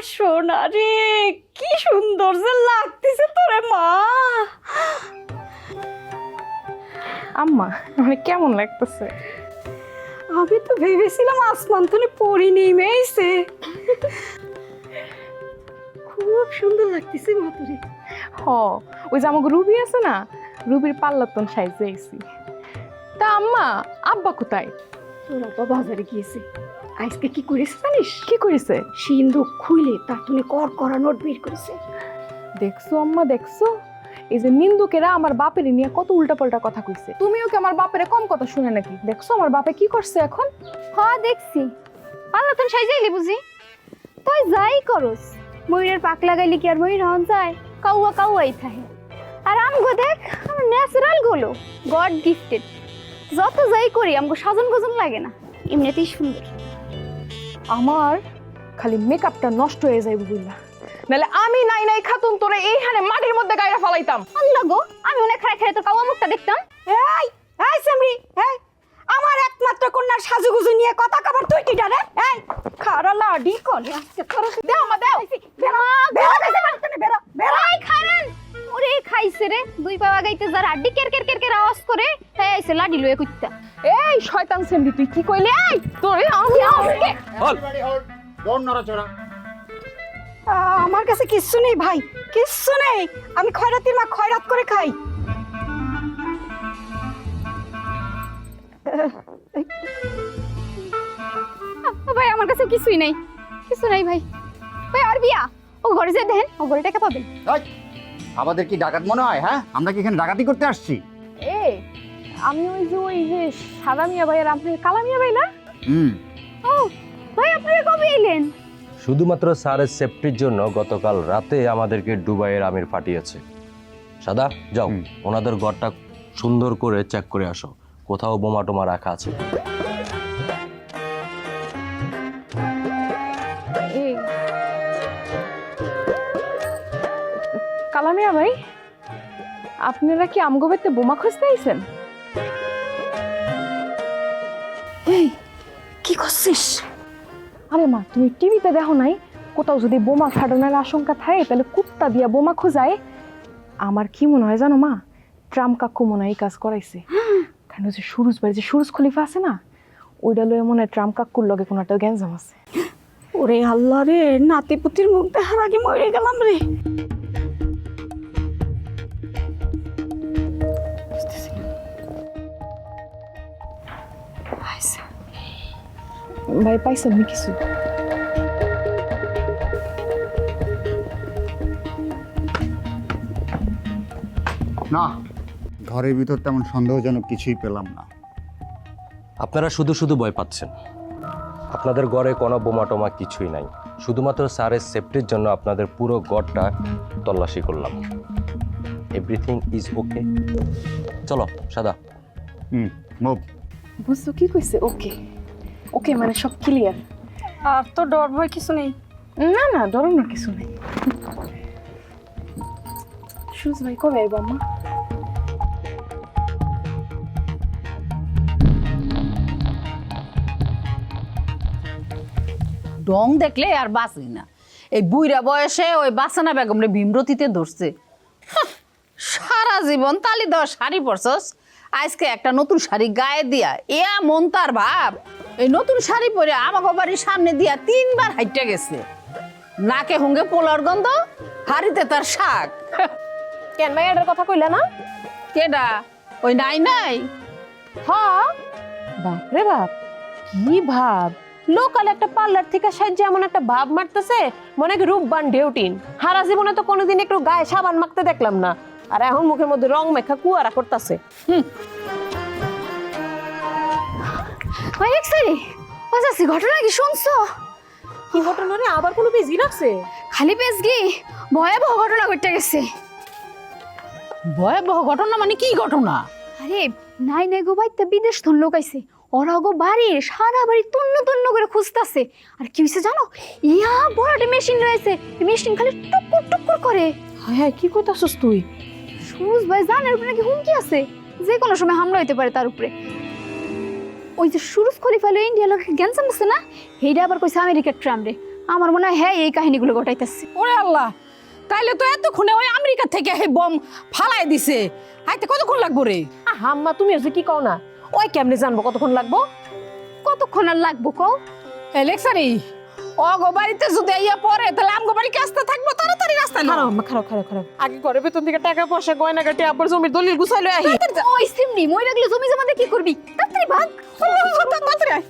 সোনা রে, কি সুন্দর যে লাগতেছে তোরে মা। আম্মা মানে কেমন লাগতেছে? আমি তো ভেবেছিলাম আসমান থেকে পরি নেমে আইছে। খুব সুন্দর লাগতেছে মা তোরে। হ, ওই যে আমাকে রুবি আছে না, রুবির পাল্লাতন সাইজে আইছি। তা আম্মা, আব্বা কোথায়? তোর আব্বা বাজারে গিয়েছে। আজকে কি করেছে জানিস? কি করেছে? সিন্ধুক খুলে তার তুলে করা নোট বের করেছে। দেখছো আম্মা, দেখছো? এই যে নিন্দুকেরা আমার বাপের নিয়ে কত উল্টাপাল্টা কথা কইছে। তুমিও কি আমার বাপের কম কথা শুনে নাকি? দেখছো আমার বাপে কি করছে এখন? হ্যাঁ দেখছি, পাল্লাতন সাইজাইলি বুঝি। তুই যাই করস, ময়ূরের পাক লাগাইলি কি আর ময়ূর হন যায়? কাউয়া কাউয়াই থাকে। আর আমগো দেখ, আমার ন্যাচারাল গুলো গড গিফটেড। যত যাই করি আমগো সাজন গোজন লাগে না, এমনিতেই সুন্দর। আমার খালি মেকআপটা নষ্ট হয়ে যাইব বুঝলা, নাহলে আমি নাই নাই খাতুন তোরে এইখানে মাটির মধ্যে গায়রা ফালাইতাম। আল্লাহ গো, আমি অনেক খাই খাই তোর কাউয়া মুখটা দেখতাম। এই এই সামরি, এই আমার একমাত্র কন্যার সাজুগুজু নিয়ে কথা কবার তুই কি ডারে? এই খারা লাডি কোনে আজকে তোর দেও মা দেও। বেরো বেরো বেরো বেরো। এই খারান, ওরে খাইছে রে, দুই পা গাইতে যার আড্ডি কের কের কের কের আওয়াজ করে, এই আইছে লাডি লয়ে কইতা। এই শয়তান সেমডি, তুই কি কইলি? এই তোরে আমি আজকে আমার কাছে কিচ্ছু নেই ভাই, কিচ্ছু নেই। আমি খয়রাতির মা, খয়রাত করে খাই। ভাই আমার কাছে কিছুই নাই, কিছু নাই ভাই। ভাই আর বিয়া, ও ঘরে যে দেন, ও ঘরে টাকা পাবেন। আমাদের কি ডাকাত মনে হয়? হ্যাঁ, আমরা কি এখানে ডাকাতি করতে আসছি? আমি ওই যে সাদা মিয়া ভাই আর আপনি কালা মিয়া ভাই না? ও ভাই, আপনারা কবে এলেন? শুধুমাত্র স্যারের সেফটির জন্য গতকাল রাতে আমাদেরকে দুবাইয়ের আমির পাঠিয়েছে। সাদা, যাও ওনাদের ঘরটা সুন্দর করে চেক করে আসো, কোথাও বোমা টোমা রাখা আছে। কালা মিয়া ভাই, আপনারা কি আমগো বাড়িতে বোমা খুঁজতে আইছেন? এই কি করছিস? আরে মা, তুমি টিভিতে দেখো নাই কোথাও যদি বোমা ফাটানোর আশঙ্কা থাকে তাহলে কুত্তা দিয়া বোমা খোঁজায়? আমার কি মনে হয় জানো মা, ট্রাম্প কাকু মনে হয় এই কাজ করাইছে। কেন যে সুরুজ বাড়ি, যে সুরুজ খলিফা আছে না, ওইটা লয়ে মনে হয় ট্রাম্প কাকুর লগে কোনো একটা গ্যাঞ্জাম আছে। ওরে আল্লাহ রে, নাতিপুতির মুখ দেখার আগে মরে গেলাম রে। ভাই পাইছেন নি কিছু? না, ঘরের ভিতর তেমন সন্দেহজনক কিছুই পেলাম না। আপনারা শুধু শুধু ভয় পাচ্ছেন। আপনাদের ঘরে কোনো বোমা টোমা কিছুই নাই, শুধুমাত্র স্যারের সেফটির জন্য আপনাদের পুরো ঘরটা তল্লাশি করলাম। Everything is okay. চলো সাদা। মুভ। বুঝছো কি কইছে? ওকে ওকে মানে সব ক্লিয়ার। আর তো ডর ভয় কিছু নেই। না না, ডরানোর কিছু নেই। সুরজ ভাই কবে আইব আম্মা? ডং দেখলে আর বাঁচি না। এই বুইরা বয়সে ওই বাসানা বেগমরে ভীমরতিতে ধরছে। সারা জীবন তালি দেওয়া শাড়ি পরছস, আজকে একটা নতুন শাড়ি গায়ে দিয়া মন তার ভাব। এই নতুন শাড়ি পরে আমাকে বাড়ির সামনে দিয়া 3 বার হাইটে গেছে। নাকে হুঙ্গে পোলার গন্ধ, হাড়িতে তার শাক। কেন ভাই এটার কথা কইলা না? কেডা? ওই নাই নাই। হ্যাঁ, বাপরে বাপ, কি ভাব! লোকাল একটা পার্লার থেকে সাহায্যে এমন একটা ভাব মারতেছে মনে কি রূপবান ঢেউটিন। হারা জীবনে তো কোনোদিন একটু গায়ে সাবান মাখতে দেখলাম না, আর এখন মুখের মধ্যে রং মেখা কুয়ারা করতেছে। ভাই এক্সারি, ওজাসি ঘটনা কি শুনছো? কি ঘটনা রে? আবার কোনো বিজি লাগছে? খালি পেজগি ভয়াবহ ঘটনা ঘটে গেছে। ভয়াবহ ঘটনা মানে কি ঘটনা? আরে নাই নাই গো ভাই, তা বিদেশ ধন লোক আইছে, ওরা গো বাড়ির সারা বাড়ি তন্ন তন্ন করে খুঁজতেছে। আর কি হয়েছে জানো, ইয়া বড় একটা মেশিন রয়েছে, এই মেশিন খালি টুকুর টুকুর করে। হ্যাঁ হ্যাঁ, কি কইতাছস তুই? সুরজ ভাই জানের উপরে নাকি হুমকি আছে, যে কোনো সময় হামলা হইতে পারে তার উপরে। ওই যে সুরজ খলিফা ইন্ডিয়া লোক গ্যাঞ্জাম আছে না, হেইটা আবার কইছে আমেরিকার ট্রাম্প রে। আমার মনে হয় হ্যাঁ এই কাহিনীগুলো ঘটাইতেছে। ওরে আল্লাহ, তাইলে তো এতক্ষণে ওই আমেরিকা থেকে এই বম ফালাই দিছে। আইতে কতক্ষণ লাগবো রে? আম্মা তুমি হচ্ছে কি কও না, ওই কেমনে জানবো কতক্ষণ লাগবো? কতক্ষণ আর লাগবো কও? এই লেকচারি অগো বাড়িতে যদি আইয়া পড়ে তাহলে আমগো বাড়ি কাছতে থাকবো, তাড়াতাড়ি রাস্তা না। খারাপ আম্মা, খারাপ খারাপ খারাপ। আগে ঘরে বেতন থেকে টাকা পয়সা গয়না কাটি আবার জমির দলিল গুছাইলো আহি। ওই সিমনি মই রাখলে জমি জমা দিয়ে কি করবি? তাড়াতাড়ি ভাগ। তাড়াতাড়ি আয়।